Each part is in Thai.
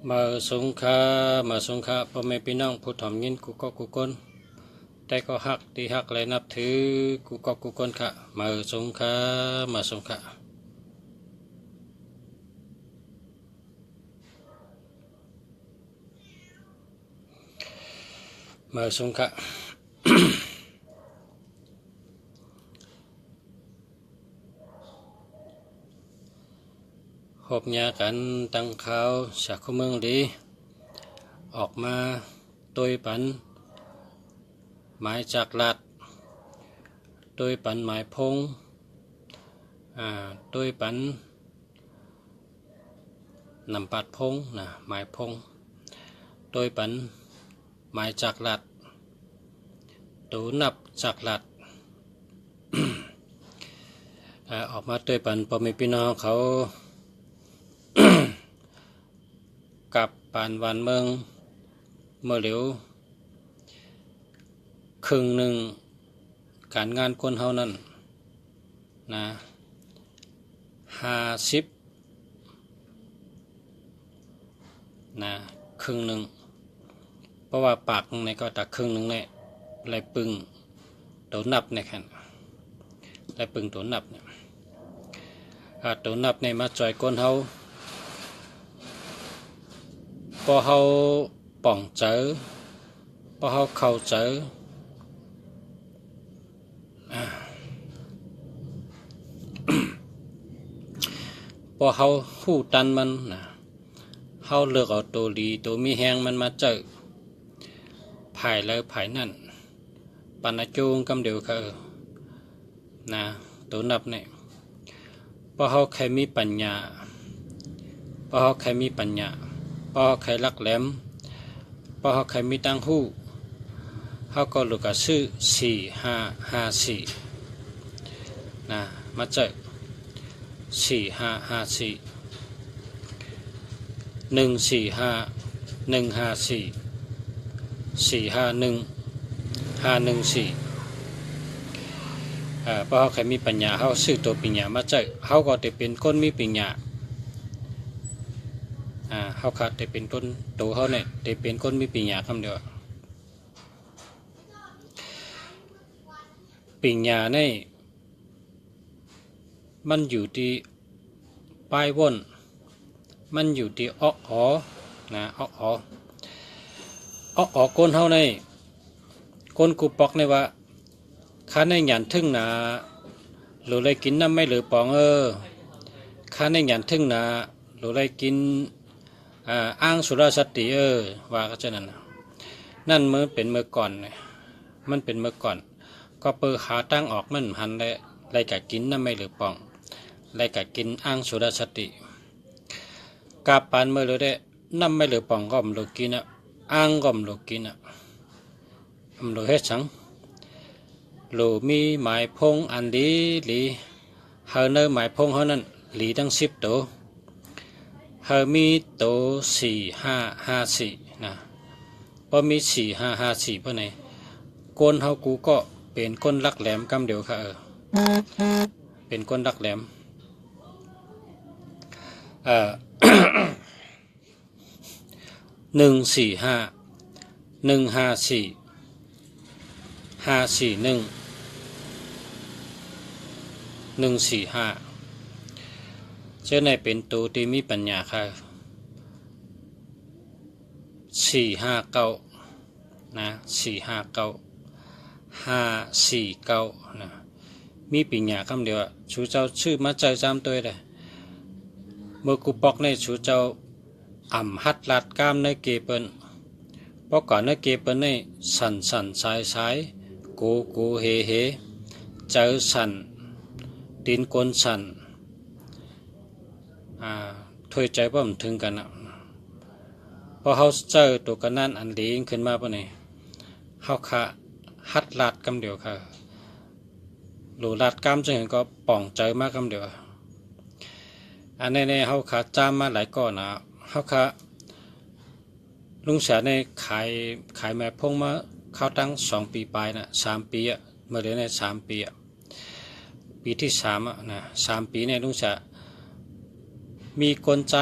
มาสงฆ์พ่อแม่พี่น้องผู้ถ่อมยินกูก็กูคนแต่ก็ฮักที่ฮักและนับถือกูก็กูคนค่ะมาสงฆ์มาสงฆ์หอบยากันตั้งข่าวจากข้อเมืองดีออกมาตัวปันหมายจากลัดตัวปันหมายพงตัวปันนำปัดพงนะหมายพงตัวปันหมายจากลัดตัวนับจากลัด ออกมาตัวปันพอมีพี่น้องเขา กับปานวันเมืองเมื่อเหลียวครึ่งหนึ่งการงานคนเฮานั้นนะ50นะครึ่งหนึ่งเพราะว่าปากในก็ตักครึ่งหนึ่งเนี่ยไรปึงตัวนับเนี่ยครับไรปึงตัวนับเนี่ยตัวนับเนี่ยมาจ่อยคนเฮาพอเขาป่องเจอพอเขาเข้าเจอพอเขาหู้ตันมันนะเขาเลือกเอาตัวดีตัวมีแหงมันมาเจอภายแล้วภายนั่นปันจูงกำเดียวคือนะตัวนับเนี่ยพอเขาใครมีปัญญาพอเขาใครมีปัญญาพอใครรักแหลมพอใครมีตังหู้เขาก็ลูกก็ซื้อ4554นะมาเจอ4554 145 154 451 514พอใครมีปัญญาเขาซื้อตัวปัญญามาเจอเขาก็จะเป็นคนมีปัญญาเขาขาดแต่เป็นต้นตัวเขาเนี่ยแต่เป็นคนมีปัญญาคำเดียวปัญญาเนี่ยมันอยู่ที่ปลายวนมันอยู่ที่อ้อนะอ้อคนเขาเนี่ยคนกูปอกเนี่ยว่าข้าในหยันทึ่งนะหรือเลยกินน้ำไม่หรือปองข้าในหยันทึ่งนะหรือเลยกินอ้างสุรสติว่าก็จะนั่นเมื่อเป็นเมื่อก่อนมันเป็นเมื่อก่อนก็เปิดหาตั้งออกมันหันและไรกะกินน้ำไม่หรือปองไรกะกินอ้างสุรสติกาปานเมื่อเลยได้น้ำไม่หรือปองก็มโลกินอ้างก็มโลกินมโลเฮ็ดสังโลมีหมายพงอันดีหลีเฮาเนอหมายพงเขานั้นหลีตั้ง10ตัวเฮามีโต4554นะพอมี4554เพื่อไหนก้นเฮากูก็เป็นก้นรักแหลมกำเดียวค่ะเป็นก้นรักแหลม145 154 541 145เจ้าในเป็นตัวที่มีปัญญาค่ะ459นะ459 549นะมีปัญญาคำเดียวชูเจ้าชื่อมาใจจำตัวเลยเมื่อกูปอกในชูเจ้าหัดลาดกล้ามในเกเปิลเพราะก่อนในเกเปิลในสั่นสายกูเฮเจอสั่นดินกลสั่นถอยใจว่ามันถึงกันพอเขาเจอตัวกันนั่นอันดีขึ้นมาปะเนี่ยเขาขาฮัดลาดกำเดียวค่ะหลูลาดกล้ามจึงก็ป่องใจมากกำเดียวอันนี้เขาขาจ้ามมาหลายก่อนเขาขาลุงเสียในขายแม่พงมาเข้าตั้ง2 ปีปลายนะ3 ปีเมื่อเดือนใน3 ปีปีที่3นะ3 ปีเนี่ยลุงเสีย มีกลใจ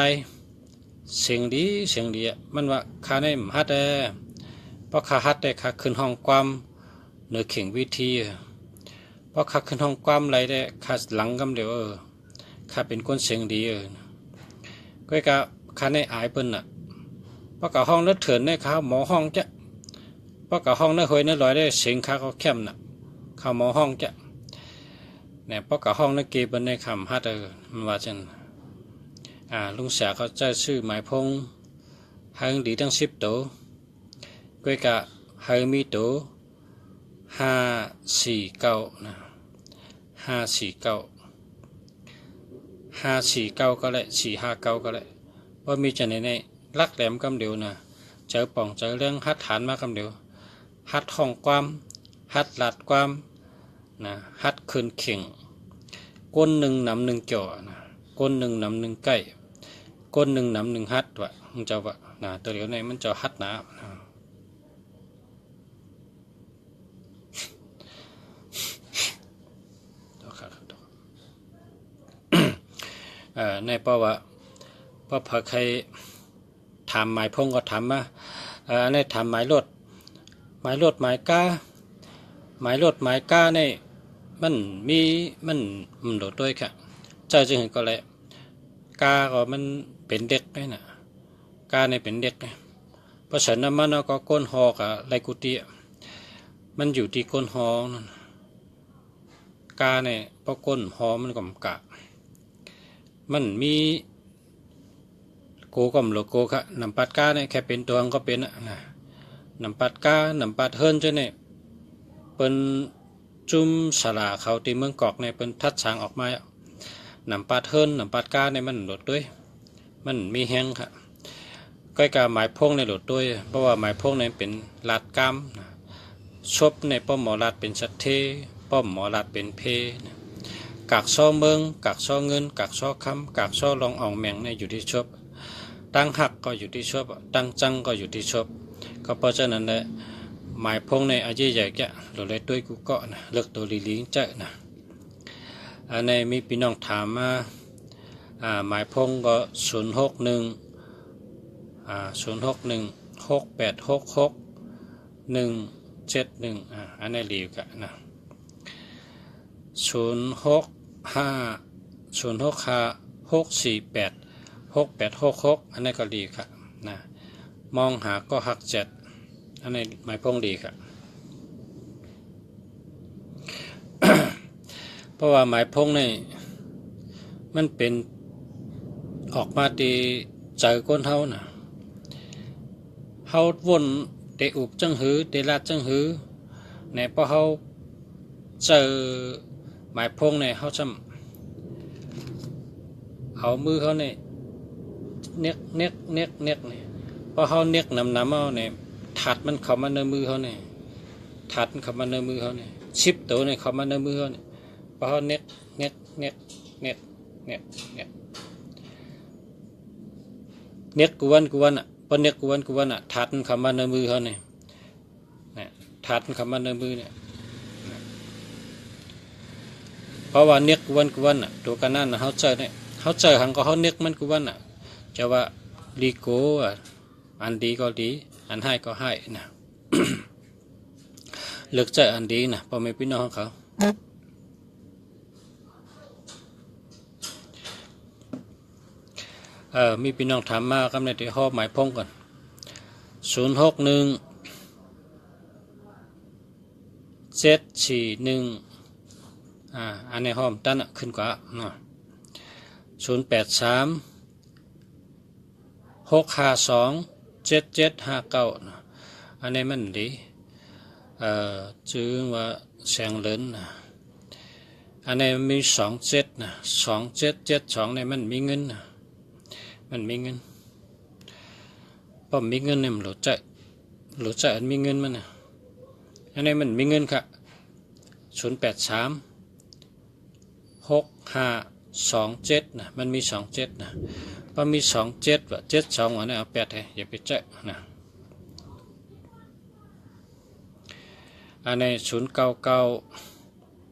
เสียงดีมันว่าข้าในมฮัดเพราะข้าฮัดได้ข้าขึ้นห้องความเหนือเข่งวิธีเพราะข้าขึ้นห้องความไรได้ข้าหลังกำเดียวข้าเป็นคนเสียงดีก็กะข้าในอายเปิ้นเพราะกะห้องนั้นเถื่อนในข้าหมอห้องจ้ะเพราะกะห้องนั้นหอยนั้นลอยได้เสียงข้าก็เข้มข้าหมอห้องจ้ะเนี่ยเพราะกะห้องนั้นเก็บในคำฮัดมันว่าจังลุงเสียเขาจะชื่อหมายพงหางดีทั้ง10ตัวก็กะหางมีตัว549นะ549ก็เลย459ก็เลยว่ามีจะในลักแหลมกำเดียวนะเจอป่องเจอเรื่องฮัดฐานมากำเดียวฮัดห้องความฮัดหลัดความนะฮัดคืนเข่งก้นหนึ่งนำหนึ่งจ่อนะก้นหนึ่งนำหนึ่งใกล้ก้นหนึ่งนำหนึ่งฮัดวะมันจะวะนะตัวเดียวในมันจะฮัดนะในเพราะว่าพอใครถามหมายพงก็ถามมาในถามหมายรถหมายก้าในมันโดดด้วยค่ะเจ้าจึงเห็นก็เลยกาก็มันเป็นเด็กได้น่ะกาในเป็นเด็กไงเพราะฉะนั้นมันก็ก้นหอกับไรกุฏิมันอยู่ที่ก้นหอนั่นกาในเพราะก้นหอมันก็มกะมันมีโกกับโลโก้ค่ะนำปัดกาเนี่ยแค่เป็นตัวก็เป็นนะนำปัดกานำปัดเฮิรนจะเนี่ยเป็นจุ่มสลาเขาตีเมืองกอกเนี่ยเป็นทัดสางออกมานำปัดเฮิรนนำปัดกาเนี่ยมันหลดด้วยมันมีแห้งค่ะก้อยกาหมายพงในหลดด้วยเพราะว่าหมายพงในเป็นลาดกามชบในป้อมหมอลาดเป็นชัดเทป้อมหมอลาดเป็นเพกากซ้อเมืองกากซ้อเงินกากซ้อคำกากซ้อลองอ่องแมงในอยู่ที่ชบตั้งหักก็อยู่ที่ชบตั้งจังก็อยู่ที่ชบก็เพราะฉะนั้นแหละหมายพงในอายุใหญ่แก่หลุดเลยด้วยกูเกาะนะเลือกตัวลีลิงเจ้านะในมีพี่น้องถามมาหมายพงก็061686617อันนี้รีวกันนะ06564868866อันนี้ก็ดีค่ะนะมองหาก็หัก7อันนี้หมายพงดีค่ะ เพราะว่าหมายพงนี่มันเป็นออกมาดีใจก้นเฮานะเฮาวนเตอุบจังหือเตลาดจังหือในพอเฮาเจอหมายพงในเฮาจำเอามือเขาเนี่ยเน็กนี่พอเขาเน็กนำเอาเนี่ยถัดมันเข้ามาในมือเขาเนี่ยถัดมันเข้ามาในมือเขาเนี่ยชิปตัวเนี่ยเข้ามาในมือเขาเนี่ยพอเขาเน็กกวนพอเน็กกวนถัดมันเข้ามาในมือเขาเนี่ยถัดมันเข้ามาในมือเนี่ยเพราะว่าเน็กกวนตัวกันนั่นเขาเจอเนี่ยเขาเจอหังก็เขาเน็กมันกวนจะว่าลีโก้อันดีก็ดีอันให้ก็ให้นะ เลือกใจอันดีนะพอไม่พี่น้องเขามีพี่น้องถามมากำในที่ห้อหมายพงก่อน061 741อันในห้อมตั้นขึ้นกว่าเนาะ083 652 7759อันนี้มันดีชื่อว่าแสงเลินอันนี้มี27นะ2772เนี่ยมันมีเงินมันมีเงินพอมีเงินเนี่ยมันหลุดใจอันมีเงินมันอันนี้มันมีเงินค่ะ083 652 7นะมันมี27นะพอมี27ว่า72อันนี้เอา8ให้อย่าไปเจาะนะอันนี้099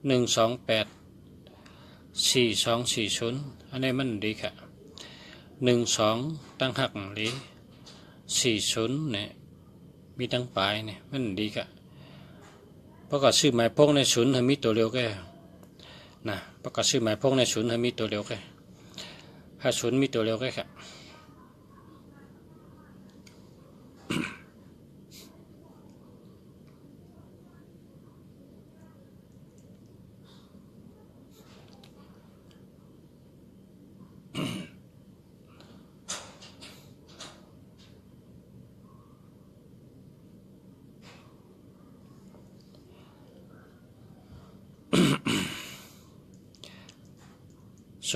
128 4240อันนี้มันดีค่ะ 12ตั้งหักหรือ40เนี่ยมีตั้งปลายเนี่ยมันดีกะเพราะก็ซื้อหมายพกในศูนย์ให้มีตัวเร็วแก่นะเพราะก็ซื้อหมายพกในศูนย์ให้มีตัวเร็วแก่ถ้าศูนย์มีตัวเร็วแก่ค่ะ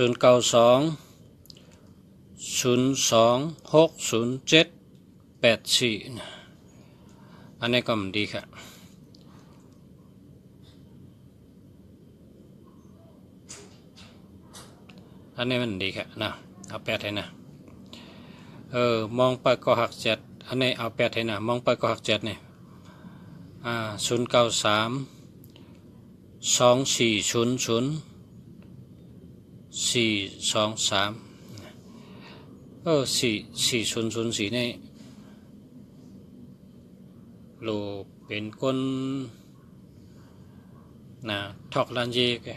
092 026 0784อันนี้ก็มันดีค่ะอันนี้มันดีค่ะนะเอาแปดให้นะมองไปก็หัก7อันนี้เอาแปดให้นะมองไปก็หัก7เนี่ย093 2400 4234004นี่โลเป็นคนนะทอกลันเยก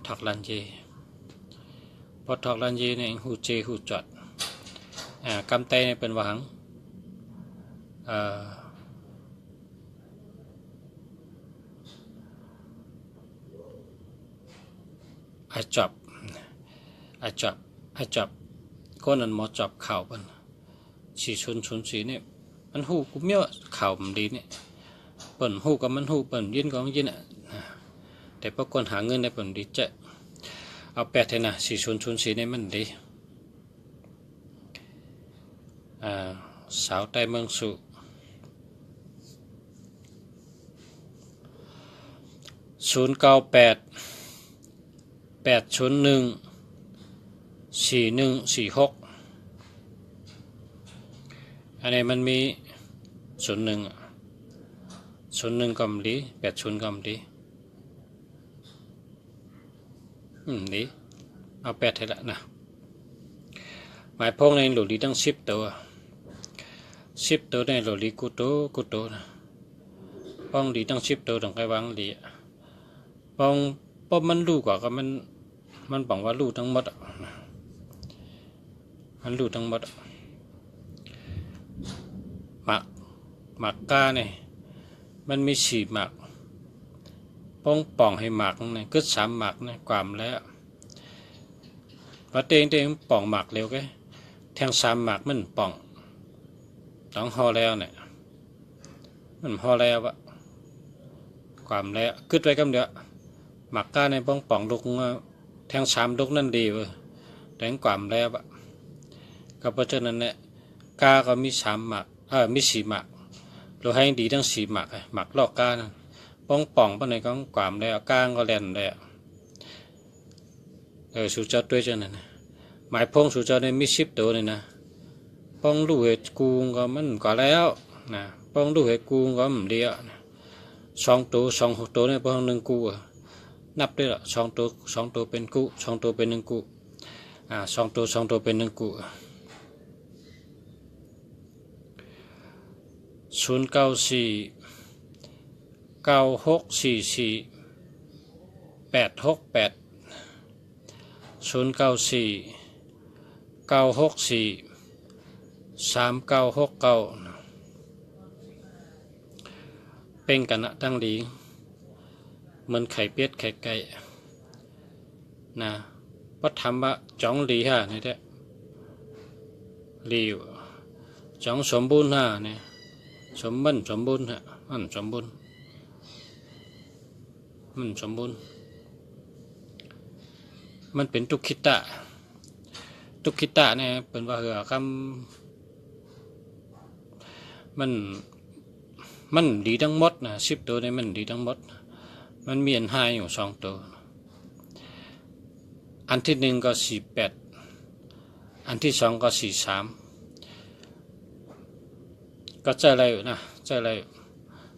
ทอกลันเยพอทอกลันเยเนี่ยหูเจหูจอดกำเตเนี่ยเป็นวังอาจับก้นนั้นหมอจับข่าวเป็น4004เนี่ยมันหูกูเมี้ยวข่าวมันดีเนี่ยเปิ่นหูกับมันหูเปิ่นยินกับมันยินแต่พอคนหาเงินได้เปิ่นดีเจ๊เอาแปดเถอะนะ4004เนี่ยมันดีสาวใต้เมืองสุ098 801 4146อันนี้มันมี01ก็มันดี80ก็มันดีดีเอา8ให้ละนะหมายพงในโหลดีตั้ง10ตัวในโหลดีกูโตนะป้องดีตั้ง10ตัวต้องไปวางดีป้องมันรู้กว่าก็มันบอกว่ารู้ทั้งหมดมันรู้ทั้งหมดหมักกาเนี่ยมันมี4หมักป้องป่องให้หมักเนี่ยก็3หมักเนี่ยความแล้วว่าเต็งป่องหมักเร็วแกแทง3หมักมันป่องต้องห่อแล้วเนี่ยมันห่อแล้วอะความแล้วกึดไว้กำเดียวหมักกาในป้องป่องลูกแทง3ลูกนั่นดีเว้ยแต่ความแล้วอะก็เพราะฉะนั้นเนี่ยกาก็มี3หมักมี4หมักเราให้ดีทั้ง4หมักหมักลอกกานะป้องป่องป้องในก็ความแล้วก้างก็แลนแล้วสู่เจ้าด้วยจังนั้นหมายพงสู่เจ้าในมี10ตัวเลยนะป้องลูกเห็ดกูก็มันก็แล้วนะป้องลูกเห็ดกูก็มันเดียว2ตัว2ตัวในป้อง1กูนับได้ละ2ตัวเป็นกู2ตัวเป็น1กู2ตัวเป็น1กู094 9644 868 094 964 3969เป็นกันนะตั้งดีเหมือนไข่เป็ดไข่ไก่นะวัดธรรมะจ้องหลีฮะนี่แท้หลีจ้องสมบูรณ์ฮะเนี่ยสมบูรณ์ฮะมันสมบูรณ์มันเป็นทุกขิตะเนี่ยเป็นว่าคำมันดีทั้งหมดนะ10ตัวเนี่ยมันดีทั้งหมดมันมีอัน5อยู่2ตัวอันที่1ก็48อันที่2ก็43ก็ใจอะไรอยู่นะใจอะไร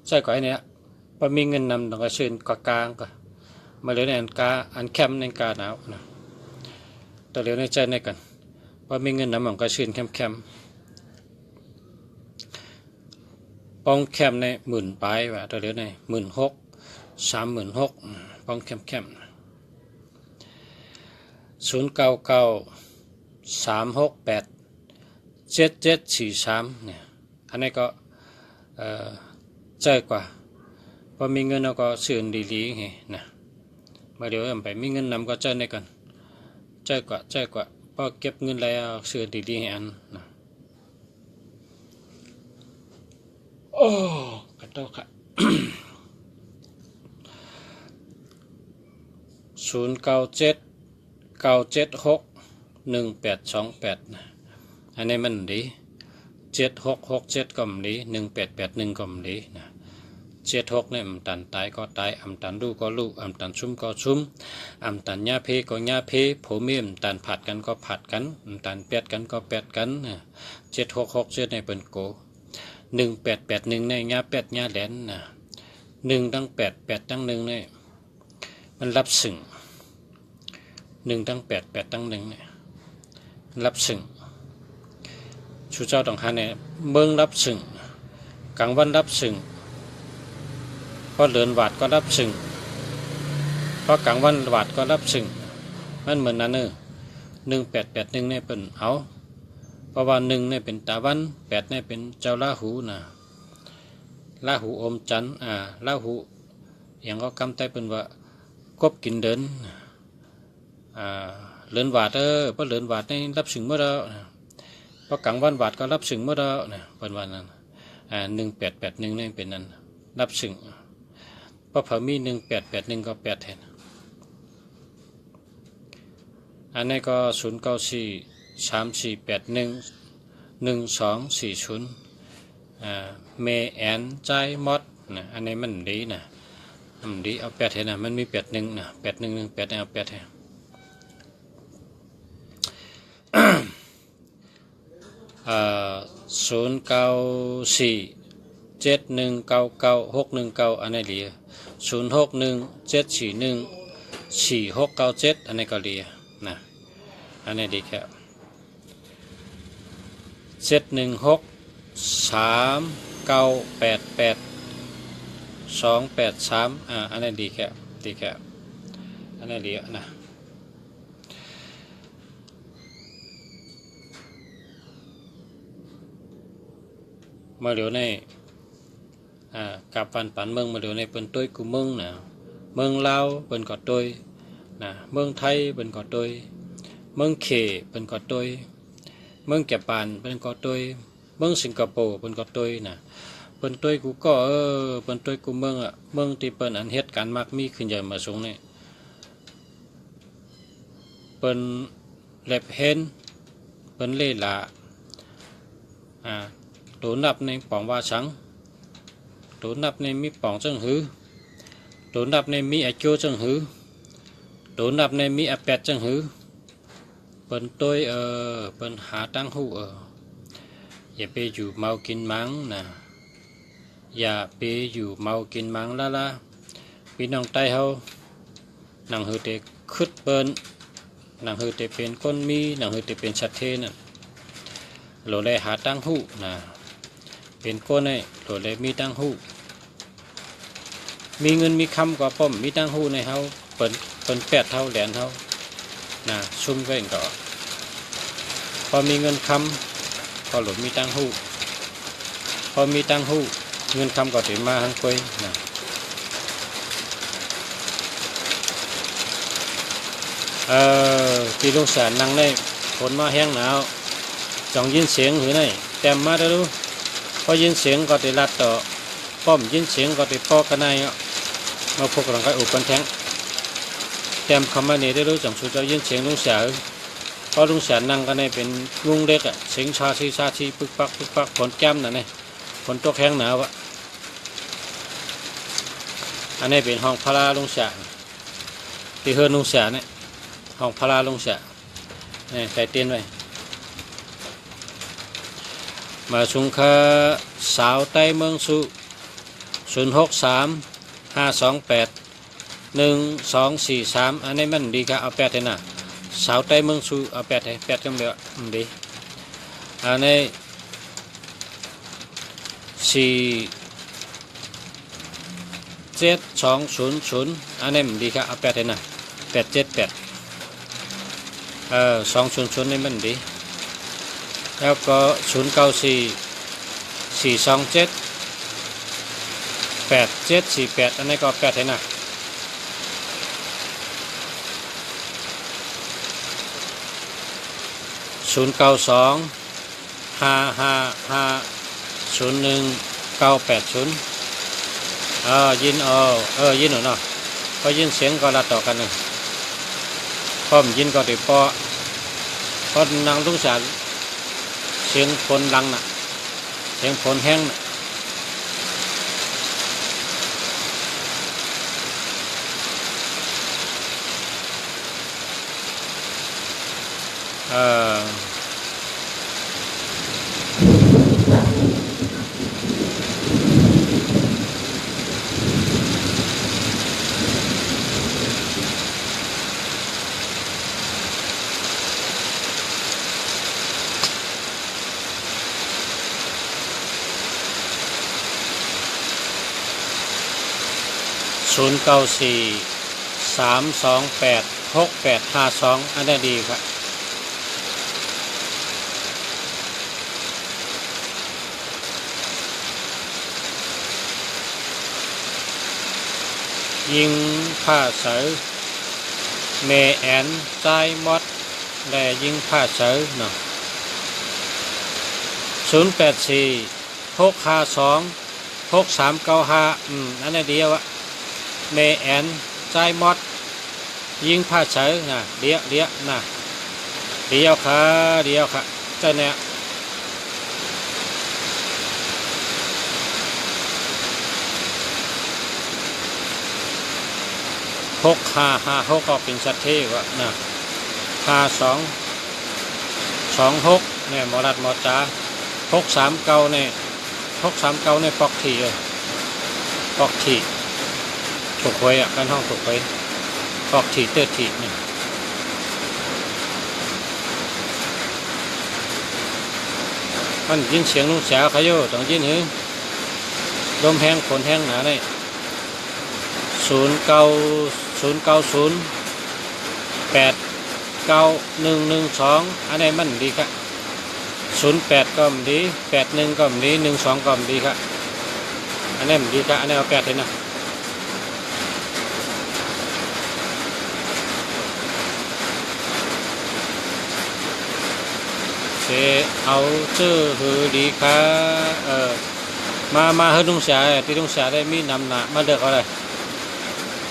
ใจก่อนเนี้ยพอมีเงินนำต้องก็เชิญกลางก็มาเลยในอันแคมในกาหนาวนะ ตัวเหลียวในใจในกันว่ามีเงินน้ำมันก็ชื่นแคมปองแคมใน10,000ปลายว่าตัวเหลียวใน16,000 36,000ปองแคม099 368 7743เนี่ยอันนี้ก็ใจกว่าพอมีเงินเราก็ซื้อดีๆไงนะมาเดี๋ยวไปมีเงินนำก็ใจในกันใจกว่าพอเก็บเงินแล้วซื้อดีๆให้อันนะโอ้กระโตกค่ะ 0979761828นะอันนี้มันดี7667ก็มันดี1881ก็มันดีนะ76เนี่ยอำตันตายก็ตายอำตันลูกก็ลูกอำตันชุ่มก็ชุ่มอำตันญาเพก็ญาเพผมมีอำตันผัดกันก็ผัดกันอำตันแปดกันก็แปดกัน7667ในเป็นโก1881ในญาแปดญาแหลนนะ1ตั้ง8 8ตั้ง1เนี่ยมันรับสึ่ง1ตั้ง8 8ตั้ง1เนี่ยรับสึ่งชูเจ้าต้องหาเนี่ยเมืองรับสึ่งกลางวันรับสึ่งพอเดินวาดก็รับสึ่งพอกลางวันวาดก็รับสึ่งมันเหมือนนั้น1881เนี่ยเป็นเอาเพราะว่า1เนี่ยเป็นตะวัน8เนี่ยเป็นเจ้าราหูนะราหูอมจันทร์ราหูอย่างก็กำไตเป็นว่ากบกินเดินเลินวาดเพราะเลินวาดในรับสึ่งเมื่อแล้วพอกลางวันวาดก็รับสึ่งเมื่อแล้วนะเป็นวันนั้น1881นี่เป็นนั้นรับสึ่งเพราะเผามี1881ก็8แทนอันนี้ก็094348111240เมแอนใจมอดนะอันนี้มันดีนะมันดีเอา8แทนนะมันมี81นะ8118เอา8แทน0947199619อันนี้เหลีย0617414697อันนี้ก็เหลียนะอันนี้ดีแค่7163988 283อันนี้ดีแค่อันนี้เหลียนะมาเดี๋ยวในกับปันเมืองมาเดี๋ยวในเป็นตัวกูเมืองนะเมืองลาวเป็นกอดตัวนะเมืองไทยเป็นกอดตัวเมืองเขเป็นกอดตัวเมืองแกปานเป็นกอดตัวเมืองสิงคโปร์เป็นกอดตัวนะเป็นตัวกูก็เป็นตัวกูเมืองเมืองที่เป็นอันเหตุการณ์มากมีขึ้นใหญ่มาสูงนี่เป็นแลบเห็นเป็นเล่หละโดนับในป่องว่าชังโดนับในมีป่องจังหือโดนับในมีอาโจจังหือโดนับในมีอาแปดจังหือเป็นตัวเป็นหาตั้งหูอย่าไปอยู่เมากินมังนะอย่าไปอยู่เมากินมังละพี่น้องใต้เฮาหนังหือเตขึ้นเปิ้นหนังหือเตเป็นก้นมีหนังหือเตเป็นชัดเทนโหลเลยหาตั้งหูนะเป็นก้นโหลเลยมีตั้งหูมีเงินมีคำกว่าป้อมมีตั้งหูในเฮาเปิ้นแปดเท่าแหลนเท่านะซุ่มไว้ก่อนพอมีเงินคำพอหลุดมีตั้งหูพอมีตั้งหูเงินคำก็ถึงมาหังคุยนะที่ลุงแสนนั่งได้ฝนมาแห้งหนาวจ่องยินเสียงหรือไงแต้มมาได้รู้พอยินเสียงก็ติดลัดต่อป้อมยินเสียงก็ติดปอกกันในมาพวกหลังก็อุปันแทงแต้มคำมาเนี่ยได้รู้จ่องสุดจะยินเสียงลุงแสนพอลุงแสนนั่งกันในเป็นลุงเล็กเสียงชาชีปึกปักฝนแก้มน่ะเนี่ยฝนตกแห้งหนาวอันนี้เป็นห้องพลาลุงแสนที่เฮือนลุงแสนเนี่ยห้องพลาลุงแสนเนี่ยใส่เตียนไว้มาชุงคาสาวใต้เมืองสุ063 528 1243อันนี้มันดีค่ะเอา8เถอะนะ สาวใต้เมืองสูแปดให้แปดจำเดียวดีอันนี้4720อันนี้มันดีครับเอาแปดให้นะ878200นี่มันดีแล้วก็0944278748อันนี้ก็แปดให้นะ0925550190ยินยินหนูเนาะพอยินเสียงก็ละต่อกันหนึ่งพอมยินก็ติดพอนางลุงสารเสียงฝนดังน่ะเสียงฝนแห้งน่ะ0943286852อันนี้ดีครับยิงผ้าเสือเมแอนใจมดและยิงผ้าเสือเนาะ0846526395อันนี้เดียวอะเมแอนใจมดยิงผ้าเสือนะเดียวนะเดียวค่ะเจ้าเนี่ย6556ก็เป็นสัตว์เทวะนะ5226เนี่ยหมอรัดหมอจ๋า639เนี่ยปอกทีปอกทีถูกไว้กันห้องถูกไว้ปอกทีเตือทีเนี่ยมันยินเสียงลุงเสียขยโย่ต้องยินหือลมแห้งฝนแห้งหนาเนี่ย09089112อันนี้มันดีครับ08ก็มันดี81ก็มันดี12ก็มันดีครับอันนี้มันดีครับอันนี้เอา8เลยนะเอาชื่อคือดีครับมาให้ลุงเสียที่ลุงเสียได้มีนำหนามาเลือกอะไร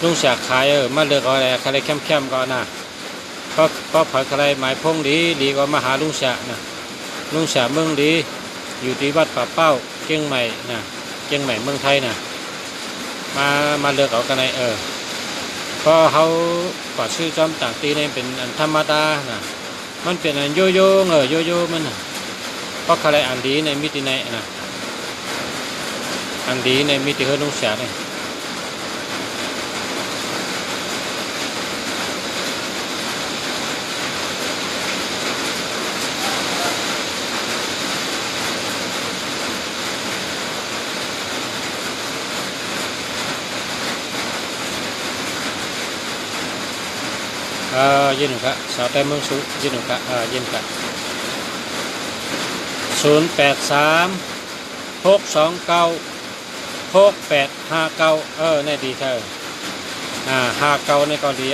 ลุงเสียขายมาเลือกอะไรใครเข้มๆก่อนนะก็เผยใครหมายพงดีก็มาหาลุงเสียนะลุงเสียเมืองดีอยู่ที่วัดป่าเป้าเชียงใหม่นะเชียงใหม่เมืองไทยนะมาเลือกเอากันในก็เขากอดชื่อจอมต่างตีนี่เป็นอันธรรมดานะมันเป็นอันโยโย่มันนะเพราะใครอันดีในมิติในนะอันดีในมิติเฮลุงเสียเนี่ยยินครับสาวแต่เมืองสุยินครับยินครับ0836296859นี่ดีเธอ59ในเกาหลี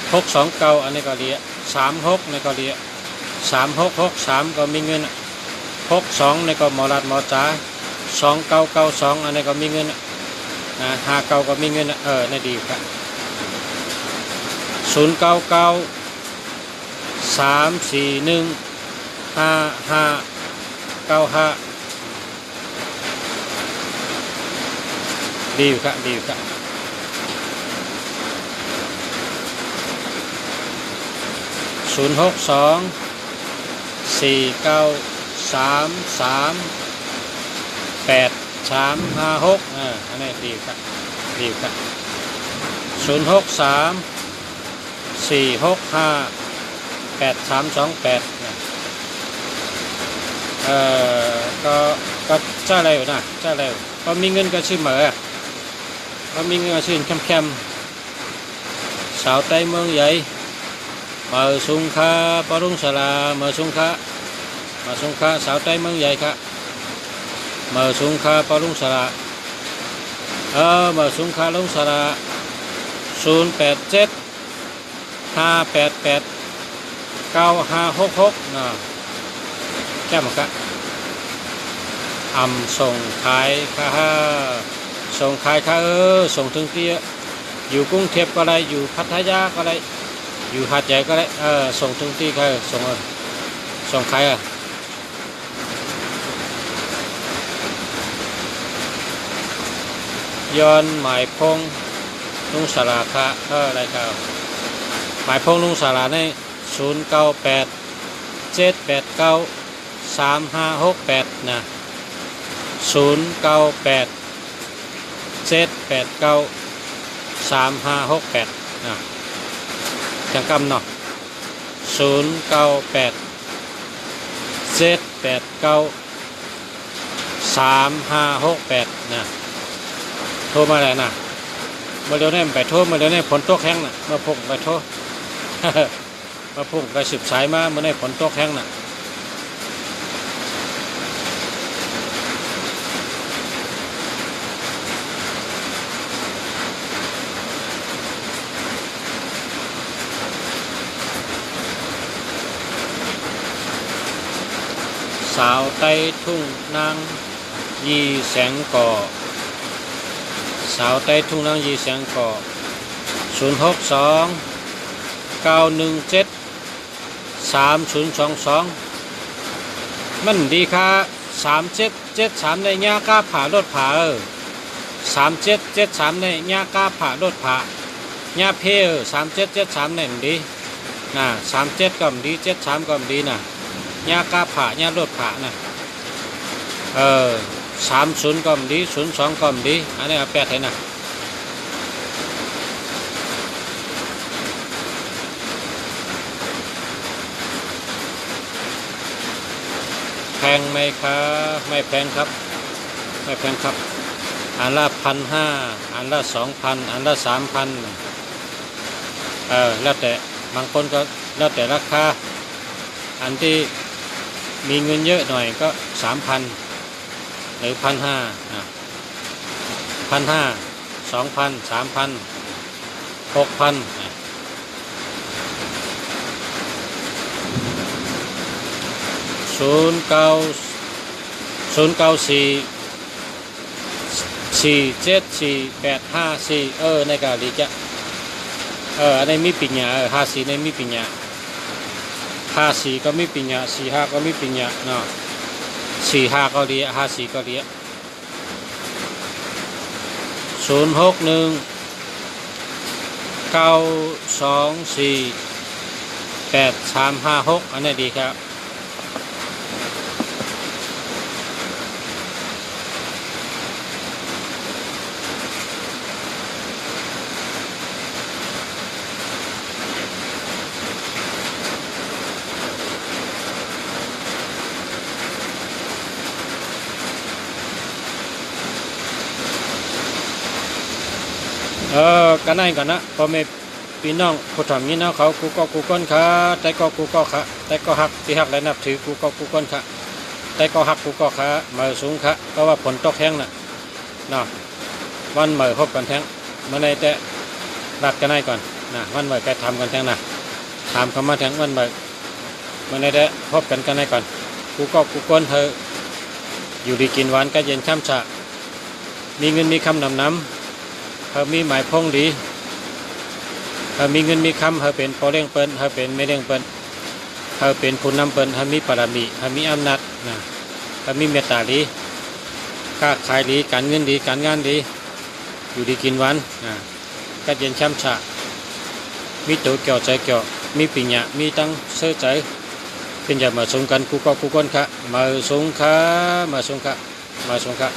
629อันนี้เกาหลี36ในเกาหลี3663ก็มีเงิน62ในก็หมอรัดหมอจ๋า2992อันนี้ก็มีเงิน59ก็มีเงินนี่ดีครับ0993415595ดีอยู่ครับ06349338356อันนี้ดีครับ063 4658328ก็จ้าอะไรอยู่นะจ้าอะไรพอมีเงินก็ชื่อเหมอพอมีเงินก็ชื่อแคมสาวใต้เมืองใหญ่มาสุงคาปรุงสลามาสุงคาสาวใต้เมืองใหญ่ครับมาสุงคาปรุงสลามาสุงคาลงสลา0875889566นะแก้มกะส่งขายค่ะส่งขายค่ะส่งถึงที่อยู่กรุงเทพก็ได้อยู่พัทยาก็ได้อยู่หาดใหญ่ก็ได้ส่งถึงที่ค่ะส่งขายย้อนหมายพงลุงสาราค่ะอะไรครับหมายพงลุงสาราใน0987893568นะ0987893568นะจังกำเนาะ0987893568นะโทรมาแล้วนะมาเดี๋ยวนี้ไปโทรมาเดี๋ยวนี้ฝนตกแห้งน่ะมาพุ่งไปโทร มาพุ่งไปสืบสายมาเมื่อนี้ฝนตกแห้งน่ะสาวใต้ทุ่งนางยีแสงก่อสาวใต้ทุ่งนางยีแสงก่อ0629173022มันดีค่ะ3773ในย่ากาผ่ารถผ่า3773ในย่ากาผ่ารถผ่าย่าเพ3773เนี่ยดีนะ37ก็ดี73ก็ดีนะย่ากาผ่าย่ารถผ่านะ30ก็ดี02ก็ดีอันนี้เอาแปดให้นะแพงไหมครับไม่แพงครับไม่แพงครับอันละ1,500อันละ2,000อันละ3,000แล้วแต่บางคนก็แล้วแต่ราคาอันที่มีเงินเยอะหน่อยก็3,000หรือ1,500 1,500 2,000 3,000 6,0000944747854ในกาลีจะอันนี้มีปิญญา54ในมีปิญญา54ก็มีปิญญา45ก็มีปิญญาเนาะ45ก็ดี54ก็ดี0619248356อันนี้ดีครับกันได้กันนะพอไม่พี่น้องผู้ทำนี้นะเขากูก้นขาแต่ก็กูก็ขาแต่ก็หักที่หักและนับถือกูก้นขาแต่ก็หักกูก็ขามือสูงขาเพราะว่าฝนตกแห้งน่ะนะวันมือพบกันแท้งเมื่อไรแต่รัดกันได้ก่อนนะวันมือแกทำกันแท้งนะทำคำมาแท้งวันมือเมื่อไรแต่พบกันได้ก่อนกูก้นเธออยู่ดีกินหวานก็เย็นช่ำชะมีเงินมีคำนำเขามีหมายพงดีเขามีเงินมีคำเขาเป็นพอเลี้ยงเปิ้นเขาเป็นไม่เลี้ยงเปิ้นเขาเป็นผู้นำเปิ้นเขามีปรามีเขามีอำนาจนะเขามีเมตตาดีค้าขายดีการเงินดีการงานดีอยู่ดีกินหวานก็เย็นช่ำชะมีตัวเกี่ยวใจเกี่ยวมีปิญญามีตั้งเสื่อใจเป็นอย่ามาสงกันกูก้นค่ะมาสงค่ะ